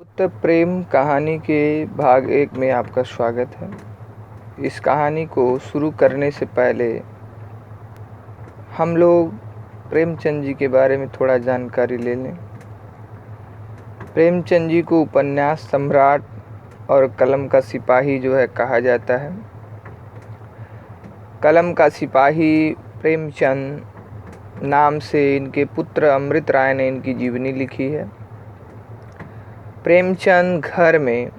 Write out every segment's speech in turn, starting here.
तो प्रेम कहानी के भाग 1 में आपका स्वागत है। इस कहानी को शुरू करने से पहले हम लोग प्रेमचंद जी के बारे में थोड़ा जानकारी ले लें। प्रेमचंद जी को उपन्यास सम्राट और कलम का सिपाही कहा जाता है। कलम का सिपाही प्रेमचंद नाम से इनके पुत्र अमृत राय ने इनकी जीवनी लिखी है। प्रेमचंद घर में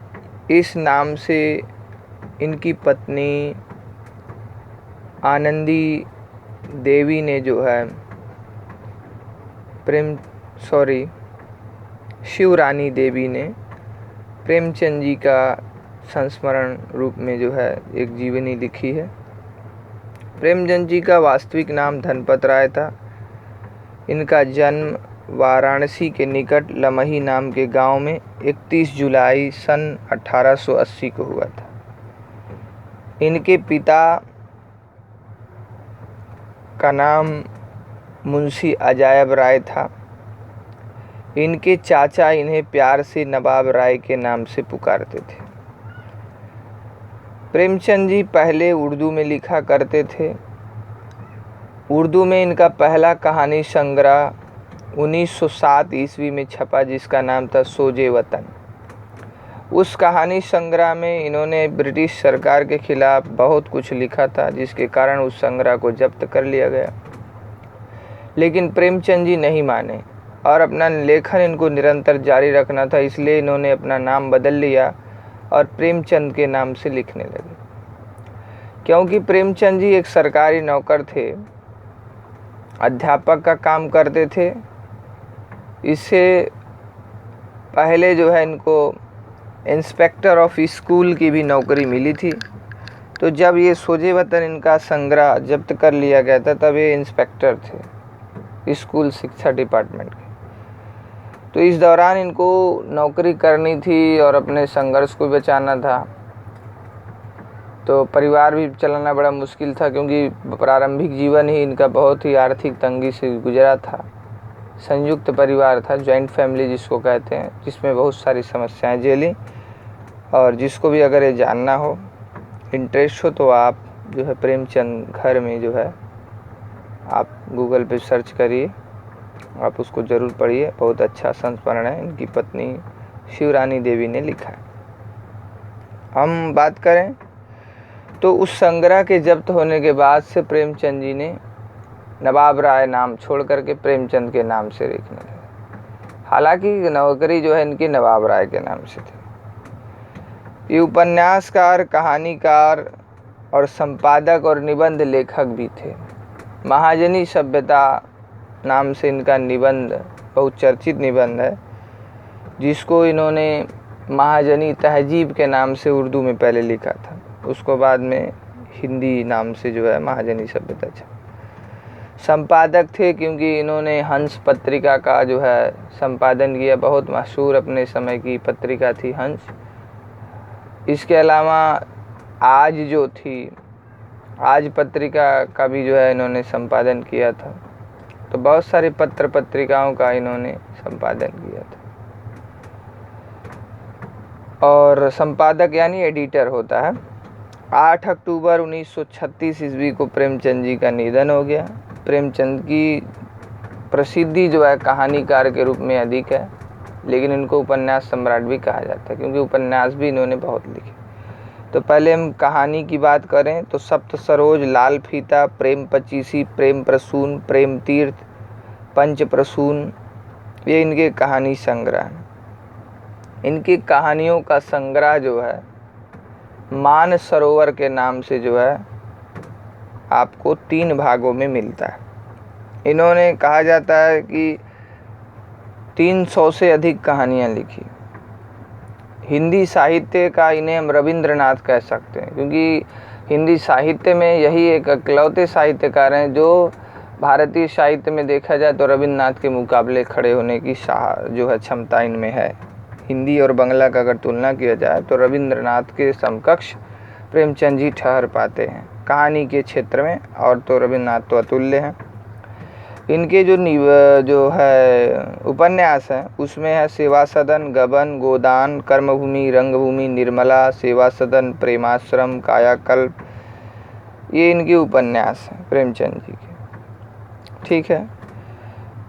इस नाम से इनकी पत्नी आनंदी देवी ने शिवरानी देवी ने प्रेमचंद जी का संस्मरण रूप में एक जीवनी लिखी है। प्रेमचंद जी का वास्तविक नाम धनपत राय था। इनका जन्म वाराणसी के निकट लमही नाम के गांव में 31 जुलाई सन 1880 को हुआ था। इनके पिता का नाम मुंशी अजायब राय था। इनके चाचा इन्हें प्यार से नवाब राय के नाम से पुकारते थे। प्रेमचंद जी पहले उर्दू में लिखा करते थे। उर्दू में इनका पहला कहानी संग्रह 1907 ईस्वी में छपा, जिसका नाम था सोजे वतन। उस कहानी संग्रह में इन्होंने ब्रिटिश सरकार के खिलाफ बहुत कुछ लिखा था, जिसके कारण उस संग्रह को जब्त कर लिया गया। लेकिन प्रेमचंद जी नहीं माने और अपना लेखन इनको निरंतर जारी रखना था, इसलिए इन्होंने अपना नाम बदल लिया और प्रेमचंद के नाम से लिखने लगे। क्योंकि प्रेमचंद जी एक सरकारी नौकर थे, अध्यापक का काम करते थे। इससे पहले इनको इंस्पेक्टर ऑफ स्कूल की भी नौकरी मिली थी। तो जब ये सोजे वतन इनका संग्रह जब्त कर लिया गया था, तब ये इंस्पेक्टर थे स्कूल शिक्षा डिपार्टमेंट के। तो इस दौरान इनको नौकरी करनी थी और अपने संघर्ष को बचाना था। तो परिवार भी चलाना बड़ा मुश्किल था, क्योंकि प्रारंभिक जीवन ही इनका बहुत ही आर्थिक तंगी से गुजरा था। संयुक्त परिवार था, जॉइंट फैमिली जिसको कहते हैं, जिसमें बहुत सारी समस्याएं झेली। और जिसको भी अगर ये जानना हो, इंटरेस्ट हो, तो आप प्रेमचंद घर में आप गूगल पे सर्च करिए, आप उसको ज़रूर पढ़िए। बहुत अच्छा संस्मरण है, इनकी पत्नी शिवरानी देवी ने लिखा है। हम बात करें तो उस संग्रह के जब्त होने के बाद से प्रेमचंद जी ने नवाब राय नाम छोड़ करके प्रेमचंद के नाम से लिखने लगे। हालांकि नौकरी इनकी नवाब राय के नाम से थी। ये उपन्यासकार, कहानीकार और संपादक और निबंध लेखक भी थे। महाजनी सभ्यता नाम से इनका निबंध बहुत चर्चित निबंध है, जिसको इन्होंने महाजनी तहजीब के नाम से उर्दू में पहले लिखा था। उसको बाद में हिंदी नाम से महाजनी सभ्यता छपा। संपादक थे क्योंकि इन्होंने हंस पत्रिका का संपादन किया। बहुत मशहूर अपने समय की पत्रिका थी हंस। इसके अलावा आज पत्रिका का भी इन्होंने संपादन किया था। तो बहुत सारे पत्र पत्रिकाओं का इन्होंने संपादन किया था। और संपादक यानी एडिटर होता है। 8 अक्टूबर 1936 ईस्वी को प्रेमचंद जी का निधन हो गया। प्रेमचंद की प्रसिद्धि कहानीकार के रूप में अधिक है, लेकिन इनको उपन्यास सम्राट भी कहा जाता है, क्योंकि उपन्यास भी इन्होंने बहुत लिखे। तो पहले हम कहानी की बात करें तो सप्त सरोज, लाल फीता, प्रेम पचीसी, प्रेम प्रसून, प्रेम तीर्थ, पंच प्रसून, ये इनके कहानी संग्रह हैं। इनकी कहानियों का संग्रह मान सरोवर के नाम से आपको 3 भागों में मिलता है। इन्होंने कहा जाता है कि 300 से अधिक कहानियाँ लिखी। हिंदी साहित्य का इन्हें हम रविंद्रनाथ कह सकते हैं, क्योंकि हिंदी साहित्य में यही एक इकलौते साहित्यकार हैं जो भारतीय साहित्य में देखा जाए तो रविंद्रनाथ के मुकाबले खड़े होने की क्षमता इनमें है। हिंदी और बांग्ला का अगर तुलना किया जाए तो रविंद्रनाथ के समकक्ष प्रेमचंद जी ठहर पाते हैं कहानी के क्षेत्र में, और तो रविंद्रनाथ तो अतुल्य हैं। इनके जो है उपन्यास हैं उसमें है सेवा सदन, गबन, गोदान, कर्मभूमि, रंगभूमि, निर्मला, सेवा सदन, प्रेमाश्रम, कायाकल्प, ये इनके उपन्यास हैं प्रेमचंद जी के। ठीक है।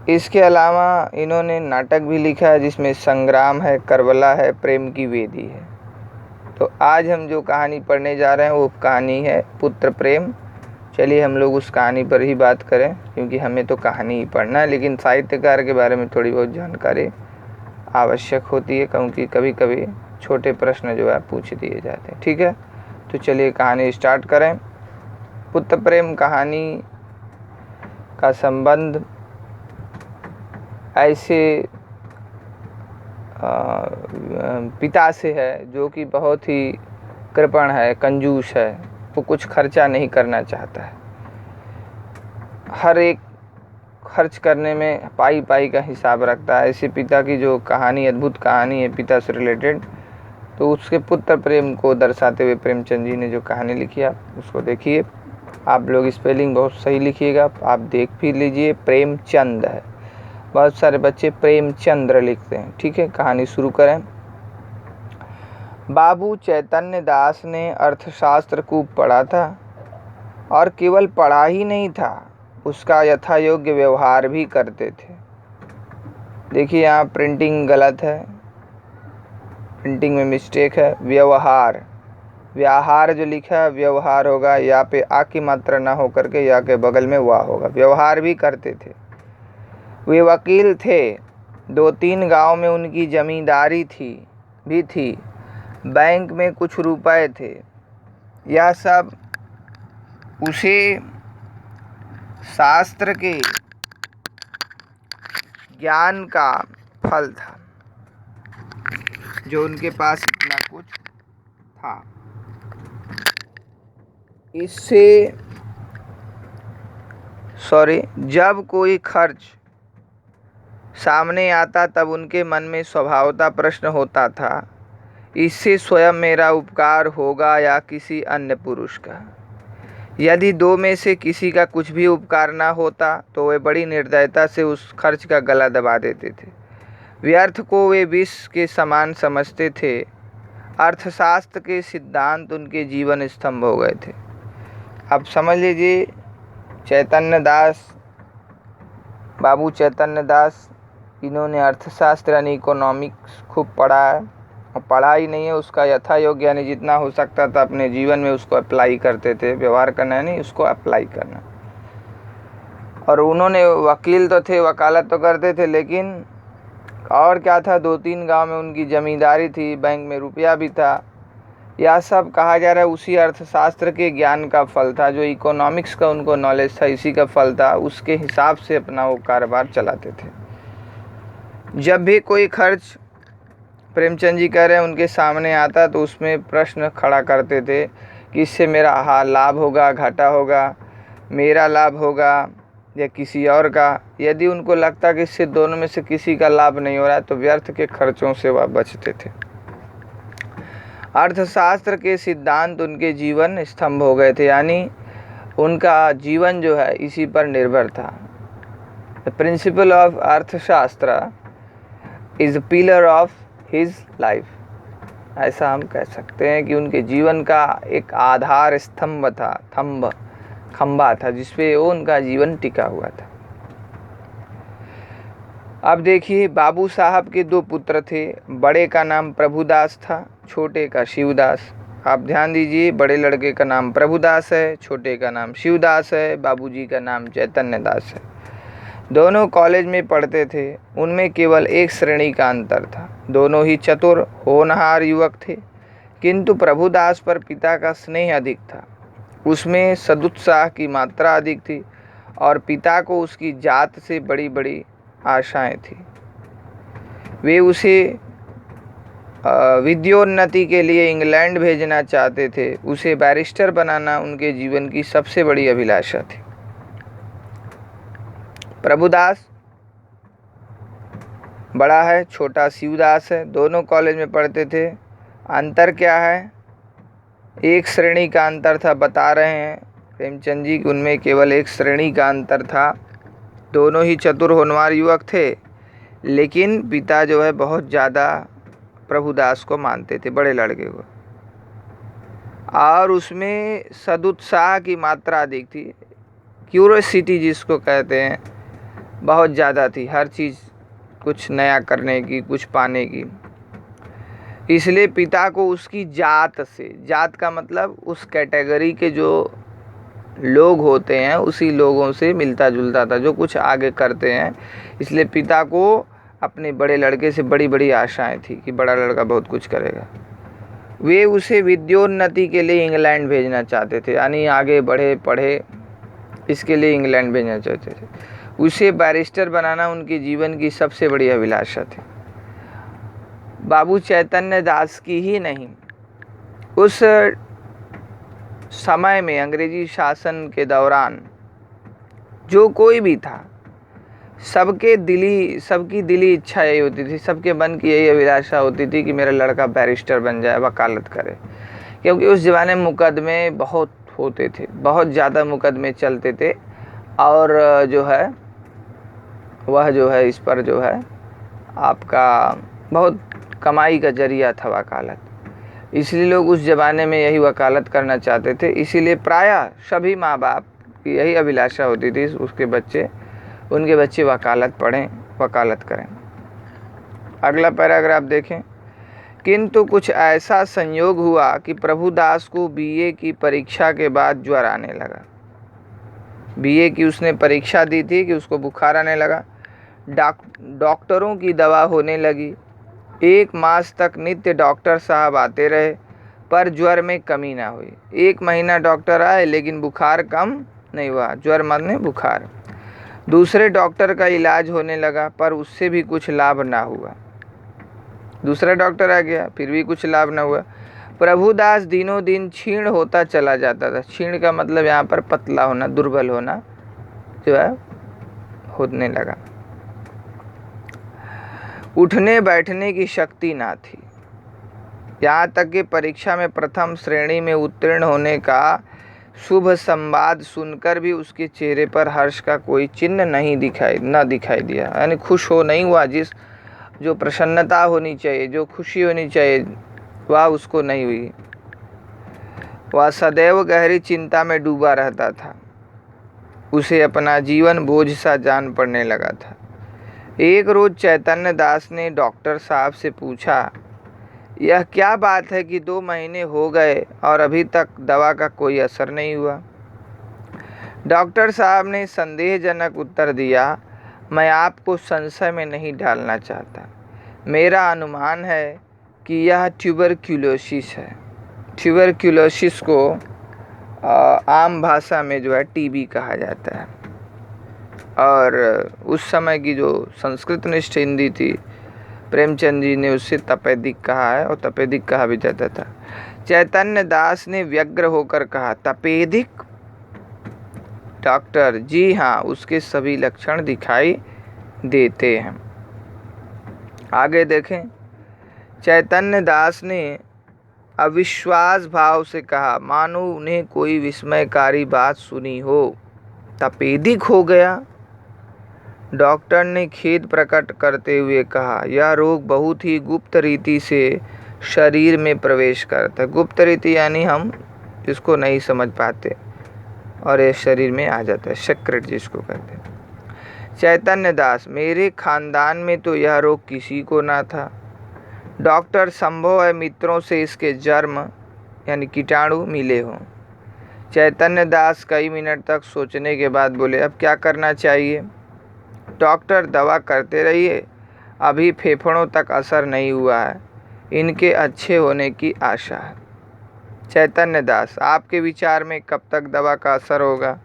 इसके अलावा इन्होंने नाटक भी लिखा है जिसमें संग्राम है, करबला है, प्रेम की वेदी है। तो आज हम जो कहानी पढ़ने जा रहे हैं वो कहानी है पुत्र प्रेम। चलिए हम लोग उस कहानी पर ही बात करें, क्योंकि हमें तो कहानी ही पढ़ना है, लेकिन साहित्यकार के बारे में थोड़ी बहुत जानकारी आवश्यक होती है, क्योंकि कभी कभी छोटे प्रश्न जो है पूछ दिए जाते हैं। ठीक है, तो चलिए कहानी स्टार्ट करें। पुत्र प्रेम कहानी का संबंध ऐसे पिता से है जो कि बहुत ही कृपण है, कंजूस है, वो कुछ खर्चा नहीं करना चाहता है। हर एक खर्च करने में पाई पाई का हिसाब रखता है। ऐसे पिता की जो कहानी, अद्भुत कहानी है पिता से रिलेटेड, तो उसके पुत्र प्रेम को दर्शाते हुए प्रेमचंद जी ने जो कहानी लिखी आप उसको देखिए। आप लोग स्पेलिंग बहुत सही लिखिएगा, आप देख भी लीजिए। प्रेमचंद है, बहुत सारे बच्चे प्रेमचंद्र लिखते हैं। ठीक है, कहानी शुरू करें। बाबू चैतन्य दास ने अर्थशास्त्र खूब पढ़ा था, और केवल पढ़ा ही नहीं था, उसका यथा योग्य व्यवहार भी करते थे। देखिए यहाँ प्रिंटिंग गलत है, प्रिंटिंग में मिस्टेक है। व्यवहार, व्याहार जो लिखा है व्यवहार होगा, या पे आ की मात्रा ना हो करके या के बगल में वाह होगा। व्यवहार भी करते थे। वे वकील थे। 2-3 गांव में उनकी जमींदारी थी। बैंक में कुछ रुपए थे। यह सब उसे शास्त्र के ज्ञान का फल था, जो उनके पास इतना कुछ था। जब कोई खर्च सामने आता तब उनके मन में स्वभावतः प्रश्न होता था, इससे स्वयं मेरा उपकार होगा या किसी अन्य पुरुष का। यदि दो में से किसी का कुछ भी उपकार ना होता तो वे बड़ी निर्दयता से उस खर्च का गला दबा देते थे। व्यर्थ को वे विष के समान समझते थे। अर्थशास्त्र के सिद्धांत उनके जीवन स्तंभ हो गए थे। अब समझ लीजिए, चैतन्य दास, बाबू चैतन्य दास, इन्होंने अर्थशास्त्र यानी इकोनॉमिक्स खूब पढ़ा है, और पढ़ा ही नहीं है, उसका यथा योग्य यानी जितना हो सकता था अपने जीवन में उसको अप्लाई करते थे। व्यवहार करना नहीं, उसको अप्लाई करना। और उन्होंने वकील तो थे, वकालत तो करते थे, लेकिन और क्या था, 2-3 गांव में उनकी जमींदारी थी, बैंक में रुपया भी था। यह सब कहा जा रहा है उसी अर्थशास्त्र के ज्ञान का फल था, जो इकोनॉमिक्स का उनको नॉलेज था, इसी का फल था। उसके हिसाब से अपना वो कारोबार चलाते थे। जब भी कोई खर्च, प्रेमचंद जी कह रहे हैं, उनके सामने आता तो उसमें प्रश्न खड़ा करते थे कि इससे मेरा लाभ होगा, घाटा होगा, मेरा लाभ होगा या किसी और का। यदि उनको लगता कि इससे दोनों में से किसी का लाभ नहीं हो रहा है तो व्यर्थ के खर्चों से वह बचते थे। अर्थशास्त्र के सिद्धांत उनके जीवन स्तंभ हो गए थे, यानी उनका जीवन जो है इसी पर निर्भर था। द प्रिंसिपल ऑफ अर्थशास्त्र is the pillar of his life. ऐसा हम कह सकते हैं कि उनके जीवन का एक आधार स्तंभ था, खंबा था, जिसपे वो उनका जीवन टिका हुआ था। अब देखिए, बाबू साहब के 2 पुत्र थे। बड़े का नाम प्रभुदास था, छोटे का शिवदास। आप ध्यान दीजिए, बड़े लड़के का नाम प्रभुदास है, छोटे का नाम शिवदास है, बाबूजी का नाम चैतन्य दास है। दोनों कॉलेज में पढ़ते थे। उनमें केवल एक श्रेणी का अंतर था। दोनों ही चतुर होनहार युवक थे, किंतु प्रभुदास पर पिता का स्नेह अधिक था। उसमें सदुत्साह की मात्रा अधिक थी, और पिता को उसकी जात से बड़ी बड़ी आशाएं थी। वे उसे विद्योन्नति के लिए इंग्लैंड भेजना चाहते थे। उसे बैरिस्टर बनाना उनके जीवन की सबसे बड़ी अभिलाषा थी। प्रभुदास बड़ा है, छोटा शिवदास है। दोनों कॉलेज में पढ़ते थे। अंतर क्या है? एक श्रेणी का अंतर था, बता रहे हैं प्रेमचंद जी कि उनमें केवल एक श्रेणी का अंतर था। दोनों ही चतुर होनहार युवक थे, लेकिन पिता जो है बहुत ज़्यादा प्रभुदास को मानते थे, बड़े लड़के को, और उसमें सदुत्साह की मात्रा अधिक थी। क्यूरोसिटी जिसको कहते हैं बहुत ज़्यादा थी, हर चीज़ कुछ नया करने की, कुछ पाने की। इसलिए पिता को उसकी जात से, जात का मतलब उस कैटेगरी के जो लोग होते हैं उसी लोगों से मिलता जुलता था, जो कुछ आगे करते हैं। इसलिए पिता को अपने बड़े लड़के से बड़ी बड़ी आशाएं थी कि बड़ा लड़का बहुत कुछ करेगा। वे उसे विद्योन्नति के लिए इंग्लैंड भेजना चाहते थे, यानी आगे बढ़े, पढ़े, इसके लिए इंग्लैंड भेजना चाहते थे। उसे बैरिस्टर बनाना उनके जीवन की सबसे बड़ी अभिलाषा थी। बाबू चैतन्य दास की ही नहीं, उस समय में अंग्रेजी शासन के दौरान जो कोई भी था, सबकी दिली इच्छा यही होती थी, सबके मन की यही अभिलाषा होती थी कि मेरा लड़का बैरिस्टर बन जाए, वकालत करे। क्योंकि उस ज़माने में मुकदमे बहुत होते थे, बहुत ज़्यादा मुकदमे चलते थे, और जो है वह जो है इस पर जो है आपका बहुत कमाई का जरिया था वकालत। इसलिए लोग उस ज़माने में यही वकालत करना चाहते थे। इसीलिए प्रायः सभी माँ बाप की यही अभिलाषा होती थी उनके बच्चे वकालत पढ़ें, वकालत करें। अगला पैराग्राफ देखें। किंतु कुछ ऐसा संयोग हुआ कि प्रभुदास को बीए की परीक्षा के बाद ज्वर आने लगा। बीए की उसने परीक्षा दी थी कि उसको बुखार आने लगा। डॉक्टरों की दवा होने लगी। 1 मास तक नित्य डॉक्टर साहब आते रहे, पर ज्वर में कमी ना हुई। 1 महीना डॉक्टर आए, लेकिन बुखार कम नहीं हुआ। ज्वर माने बुखार। दूसरे डॉक्टर का इलाज होने लगा, पर उससे भी कुछ लाभ ना हुआ। दूसरा डॉक्टर आ गया, फिर भी कुछ लाभ ना हुआ। प्रभुदास दिनों दिन क्षीण होता चला जाता था। क्षीण का मतलब यहाँ पर पतला होना, दुर्बल होना जो है होने लगा। उठने बैठने की शक्ति ना थी। यहाँ तक कि परीक्षा में प्रथम श्रेणी में उत्तीर्ण होने का शुभ संवाद सुनकर भी उसके चेहरे पर हर्ष का कोई चिन्ह न दिखाई दिया। यानी खुश हो नहीं हुआ, जो प्रसन्नता होनी चाहिए, जो खुशी होनी चाहिए, वह उसको नहीं हुई। वह सदैव गहरी चिंता में डूबा रहता था। उसे अपना जीवन बोझ सा जान पड़ने लगा था। एक रोज चैतन्य दास ने डॉक्टर साहब से पूछा, यह क्या बात है कि 2 महीने हो गए और अभी तक दवा का कोई असर नहीं हुआ? डॉक्टर साहब ने संदेहजनक उत्तर दिया, मैं आपको संशय में नहीं डालना चाहता। मेरा अनुमान है कि यह ट्यूबरक्यूलोसिस है। ट्यूबरक्यूलोसिस को आम भाषा में जो है टीबी कहा जाता है। और उस समय की जो संस्कृतनिष्ठ हिंदी थी, प्रेमचंद जी ने उससे तपेदिक कहा है, और तपेदिक कहा भी जाता था। चैतन्य दास ने व्यग्र होकर कहा, तपेदिक? डॉक्टर, जी हाँ, उसके सभी लक्षण दिखाई देते हैं। आगे देखें। चैतन्य दास ने अविश्वास भाव से कहा, मानो उन्हें कोई विस्मयकारी बात सुनी हो। तपेदिक हो गया? डॉक्टर ने खेद प्रकट करते हुए कहा, यह रोग बहुत ही गुप्त रीति से शरीर में प्रवेश करता है। गुप्त रीति यानी हम इसको नहीं समझ पाते, और ये शरीर में आ जाता है, सीक्रेट जिसको कहते हैं। चैतन्य दास, मेरे खानदान में तो यह रोग किसी को ना था। डॉक्टर, संभव है मित्रों से इसके जर्म यानी कीटाणु मिले हों। चैतन्य दास कई मिनट तक सोचने के बाद बोले, अब क्या करना चाहिए? डॉक्टर, दवा करते रहिए, अभी फेफड़ों तक असर नहीं हुआ है, इनके अच्छे होने की आशा है। चैतन्य दास, आपके विचार में कब तक दवा का असर होगा?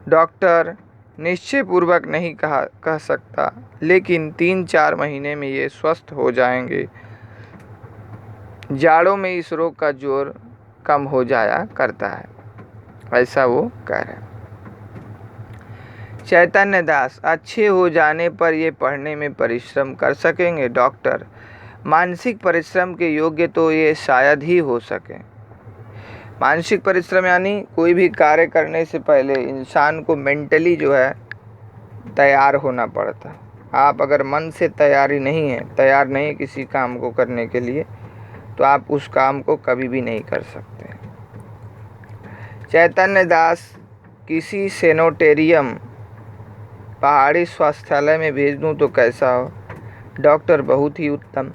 डॉक्टर, निश्चय पूर्वक नहीं कह सकता, लेकिन 3-4 महीने में ये स्वस्थ हो जाएंगे। जाड़ों में इस रोग का जोर कम हो जाया करता है, ऐसा वो कह रहे हैं। चैतन्य दास, अच्छे हो जाने पर ये पढ़ने में परिश्रम कर सकेंगे? डॉक्टर, मानसिक परिश्रम के योग्य तो ये शायद ही हो सके। मानसिक परिश्रम यानी कोई भी कार्य करने से पहले इंसान को मेंटली जो है तैयार होना पड़ता। आप अगर मन से तैयार नहीं किसी काम को करने के लिए, तो आप उस काम को कभी भी नहीं कर सकते। चैतन्य दास किसी सेनेटोरियम पहाड़ी स्वास्थ्यालय में भेज दूं तो कैसा हो? डॉक्टर बहुत ही उत्तम।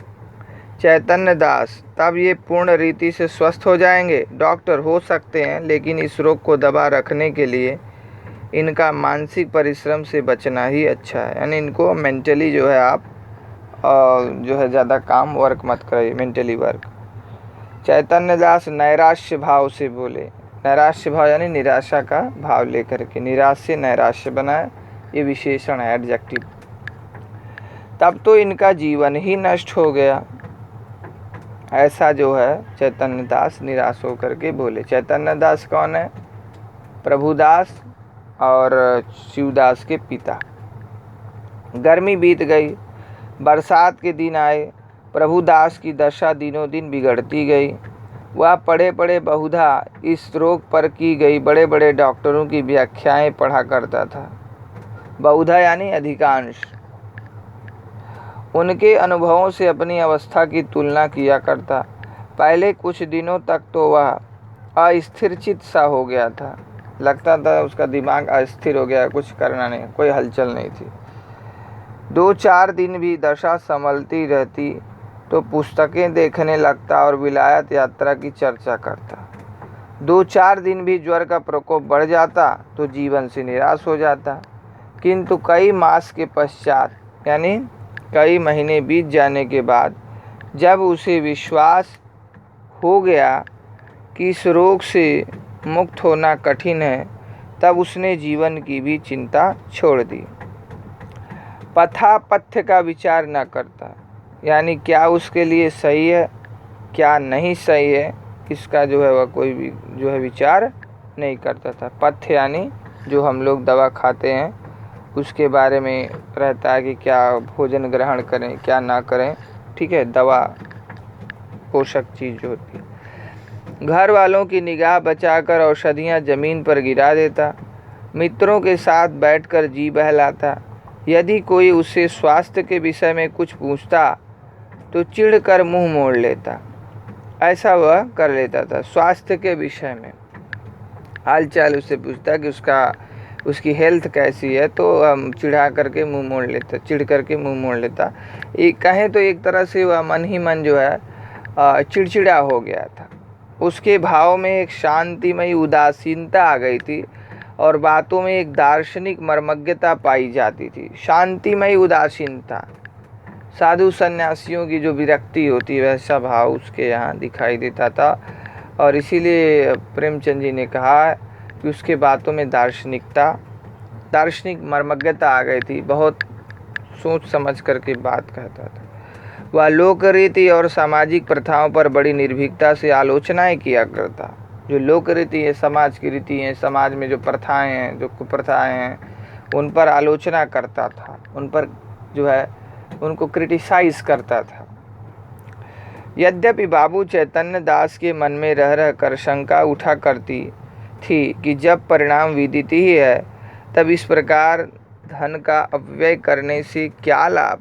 चैतन्य दास तब ये पूर्ण रीति से स्वस्थ हो जाएंगे? डॉक्टर हो सकते हैं, लेकिन इस रोग को दबा रखने के लिए इनका मानसिक परिश्रम से बचना ही अच्छा है। यानी इनको मेंटली जो है आप जो है ज़्यादा काम वर्क मत करिए, मेंटली वर्क। चैतन्य दास नैराश्य भाव से बोले। नैराश्य भाव यानी निराशा का भाव लेकर के, निराश से नैराश्य बनाए, ये विशेषण है, एडजेक्टिव। तब तो इनका जीवन ही नष्ट हो गया। ऐसा जो है चैतन्य दास निराश होकर के बोले। चैतन्य दास कौन है? प्रभुदास और शिवदास के पिता। गर्मी बीत गई, बरसात के दिन आए। प्रभुदास की दशा दिनों दिन बिगड़ती गई। वह पढ़े पढ़े बहुधा इस रोग पर की गई बड़े बड़े डॉक्टरों की व्याख्याएं पढ़ा करता था। बहुधा यानी अधिकांश। उनके अनुभवों से अपनी अवस्था की तुलना किया करता। पहले कुछ दिनों तक तो वह अस्थिरचित सा हो गया था। लगता था उसका दिमाग अस्थिर हो गया, कुछ करना नहीं, कोई हलचल नहीं थी। 2-4 दिन भी दशा संभलती रहती तो पुस्तकें देखने लगता और विलायत यात्रा की चर्चा करता। 2-4 दिन भी ज्वर का प्रकोप बढ़ जाता तो जीवन से निराश हो जाता। किंतु कई मास के पश्चात, यानी कई महीने बीत जाने के बाद, जब उसे विश्वास हो गया कि इस रोग से मुक्त होना कठिन है, तब उसने जीवन की भी चिंता छोड़ दी। पथ्य का विचार न करता, यानी क्या उसके लिए सही है क्या नहीं सही है, इसका जो है वह कोई भी जो है विचार नहीं करता था। पथ्य यानी जो हम लोग दवा खाते हैं उसके बारे में रहता है कि क्या भोजन ग्रहण करें क्या ना करें, ठीक है, दवा पोषक चीज़ जो होती है। घर वालों की निगाह बचाकर औषधियाँ ज़मीन पर गिरा देता। मित्रों के साथ बैठकर जी बहलाता। यदि कोई उससे स्वास्थ्य के विषय में कुछ पूछता तो चिढ़कर मुंह मोड़ लेता। ऐसा वह कर लेता था। स्वास्थ्य के विषय में हाल चाल उससे पूछता कि उसकी हेल्थ कैसी है, तो हम चिढ़ करके मुंह मोड़ लेता। एक कहें तो एक तरह से वह मन ही मन जो है चिड़चिड़ा हो गया था। उसके भाव में एक शांतिमयी उदासीनता आ गई थी और बातों में एक दार्शनिक मर्मज्ञता पाई जाती थी। शांतिमयी उदासीनता, साधु सन्यासियों की जो विरक्ति होती है वैसा भाव उसके यहाँ दिखाई देता था। और इसीलिए प्रेमचंद जी ने कहा कि उसके बातों में दार्शनिक मर्मज्ञता आ गई थी। बहुत सोच समझ करके बात कहता था। वह लोक रीति और सामाजिक प्रथाओं पर बड़ी निर्भीकता से आलोचनाएं किया करता। जो लोक रीति है, समाज की रीति है, समाज में जो प्रथाएं हैं, जो कुप्रथाएं हैं, उन पर आलोचना करता था, उन पर जो है उनको क्रिटिसाइज करता था। यद्यपि बाबू चैतन्य दास के मन में रह कर शंका उठा करती थी कि जब परिणाम विदित ही है तब इस प्रकार धन का अपव्यय करने से क्या लाभ,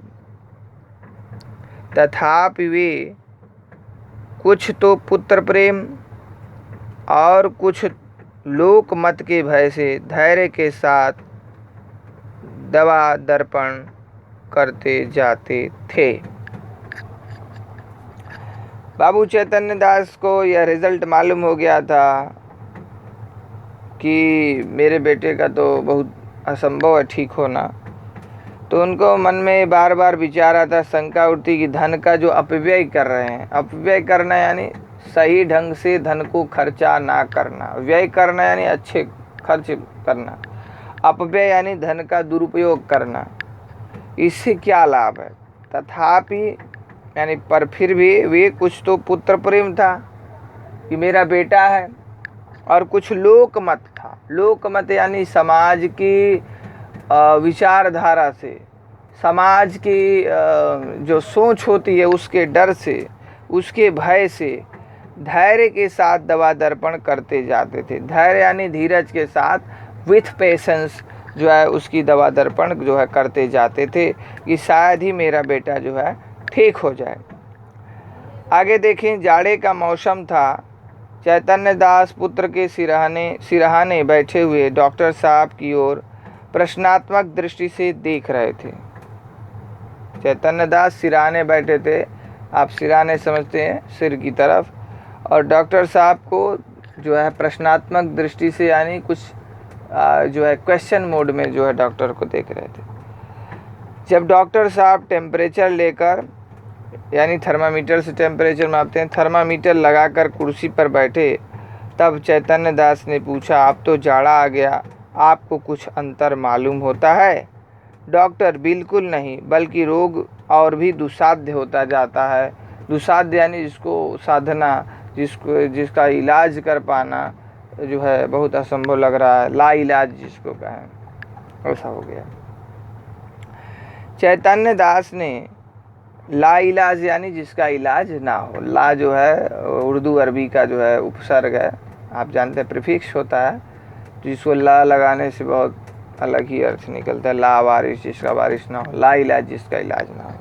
तथापि वे कुछ तो पुत्र प्रेम और कुछ लोक मत के भय से धैर्य के साथ दवा दर्पण करते जाते थे। बाबू चैतन्य दास को यह रिजल्ट मालूम हो गया था कि मेरे बेटे का तो बहुत असंभव है ठीक होना। तो उनको मन में बार बार विचार आता, शंका उठती कि धन का जो अपव्यय कर रहे हैं, अपव्यय करना यानी सही ढंग से धन को खर्चा ना करना, व्यय करना यानी अच्छे खर्च करना, अपव्यय यानी धन का दुरुपयोग करना, इससे क्या लाभ है। तथापि यानी पर फिर भी वे कुछ तो पुत्र प्रेम था कि मेरा बेटा है, और कुछ लोकमत था। लोकमत यानी समाज की विचारधारा से, समाज की जो सोच होती है उसके डर से, उसके भय से धैर्य के साथ दवा दर्पण करते जाते थे। धैर्य यानी धीरज के साथ, विथ पेशेंस जो है उसकी दवा दर्पण जो है करते जाते थे कि शायद ही मेरा बेटा जो है ठीक हो जाए। आगे देखें, जाड़े का मौसम था। चैतन्य दास पुत्र के सिरहाने बैठे हुए डॉक्टर साहब की ओर प्रश्नात्मक दृष्टि से देख रहे थे। चैतन्य दास सिरहाने बैठे थे, आप सिरहाने समझते हैं सिर की तरफ, और डॉक्टर साहब को जो है प्रश्नात्मक दृष्टि से यानी कुछ जो है क्वेश्चन मोड में जो है डॉक्टर को देख रहे थे। जब डॉक्टर साहब टेम्परेचर लेकर यानी थर्मामीटर से टेम्परेचर मापते हैं, थर्मामीटर लगाकर कुर्सी पर बैठे, तब चैतन्य दास ने पूछा, अब तो जाड़ा आ गया, आपको कुछ अंतर मालूम होता है? डॉक्टर, बिल्कुल नहीं, बल्कि रोग और भी दुस्साध्य होता जाता है। दुस्साध्य यानी जिसको साधना, जिसका इलाज कर पाना जो है बहुत असंभव लग रहा है, लाइलाज जिसको कहें, ऐसा हो गया। चैतन्य दास ने लाइलाज यानी जिसका इलाज ना हो, ला जो है उर्दू अरबी का जो है उपसर्ग है, आप जानते हैं प्रीफिक्स होता है, जिसको ला लगाने से बहुत अलग ही अर्थ निकलता है। ला वारिश, जिसका वारिश ना हो, ला इलाज जिसका इलाज ना हो।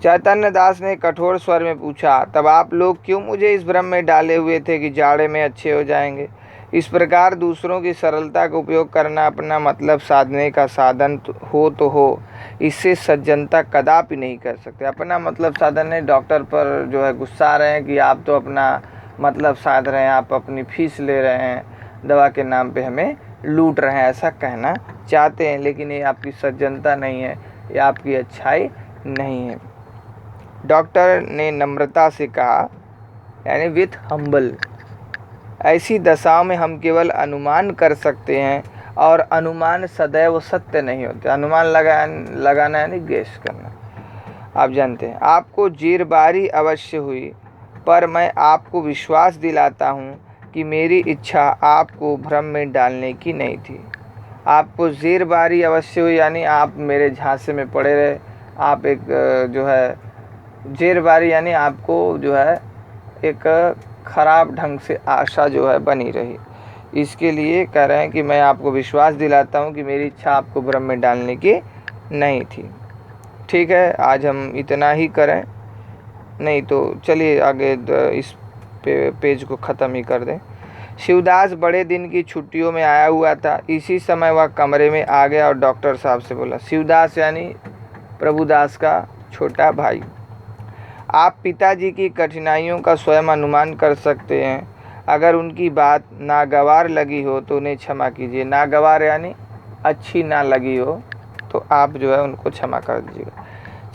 चैतन्य दास ने कठोर स्वर में पूछा, तब आप लोग क्यों मुझे इस भ्रम में डाले हुए थे कि जाड़े में अच्छे हो जाएंगे? इस प्रकार दूसरों की सरलता का उपयोग करना अपना मतलब साधने का साधन तो हो, इससे सज्जनता कदापि नहीं कर सकते। अपना मतलब साधन है, डॉक्टर पर जो है गुस्सा रहे हैं कि आप तो अपना मतलब साध रहे हैं, आप अपनी फीस ले रहे हैं, दवा के नाम पे हमें लूट रहे हैं, ऐसा कहना चाहते हैं, लेकिन ये आपकी सज्जनता नहीं है, ये आपकी अच्छाई नहीं है। डॉक्टर ने नम्रता से कहा, यानी विथ हम्बल, ऐसी दशाओं में हम केवल अनुमान कर सकते हैं और अनुमान सदैव सत्य नहीं होते। अनुमान लगाना यानी गेस करना, आप जानते हैं। आपको जीरबारी अवश्य हुई, पर मैं आपको विश्वास दिलाता हूँ कि मेरी इच्छा आपको भ्रम में डालने की नहीं थी। आपको जीरबारी अवश्य हुई यानी आप मेरे झांसे में पड़े रहे, आप एक जो है जेरबारी यानी आपको जो है एक ख़राब ढंग से आशा जो है बनी रही। इसके लिए कह रहे हैं कि मैं आपको विश्वास दिलाता हूँ कि मेरी इच्छा आपको भ्रम में डालने की नहीं थी। ठीक है, आज हम इतना ही करें, नहीं तो चलिए आगे इस पेज को ख़त्म ही कर दें। शिवदास बड़े दिन की छुट्टियों में आया हुआ था। इसी समय वह कमरे में आ गया और डॉक्टर साहब से बोला, शिवदास यानी प्रभुदास का छोटा भाई, आप पिताजी की कठिनाइयों का स्वयं अनुमान कर सकते हैं। अगर उनकी बात नागवार लगी हो तो उन्हें क्षमा कीजिए। नागवार यानी अच्छी ना लगी हो तो आप जो है उनको क्षमा कर दीजिएगा।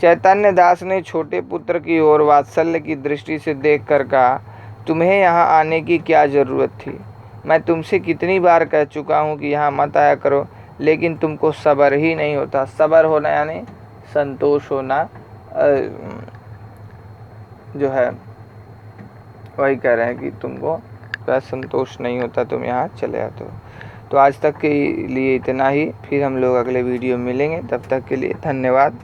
चैतन्य दास ने छोटे पुत्र की ओर वात्सल्य की दृष्टि से देखकर कहा, तुम्हें यहाँ आने की क्या ज़रूरत थी? मैं तुमसे कितनी बार कह चुका हूँ कि यहाँ मत आया करो, लेकिन तुमको सब्र ही नहीं होता। सब्र होना यानी संतोष होना, जो है वही कह रहे हैं कि तुमको संतोष नहीं होता, तुम यहाँ चले आते हो। तो आज तक के लिए इतना ही, फिर हम लोग अगले वीडियो में मिलेंगे, तब तक के लिए धन्यवाद।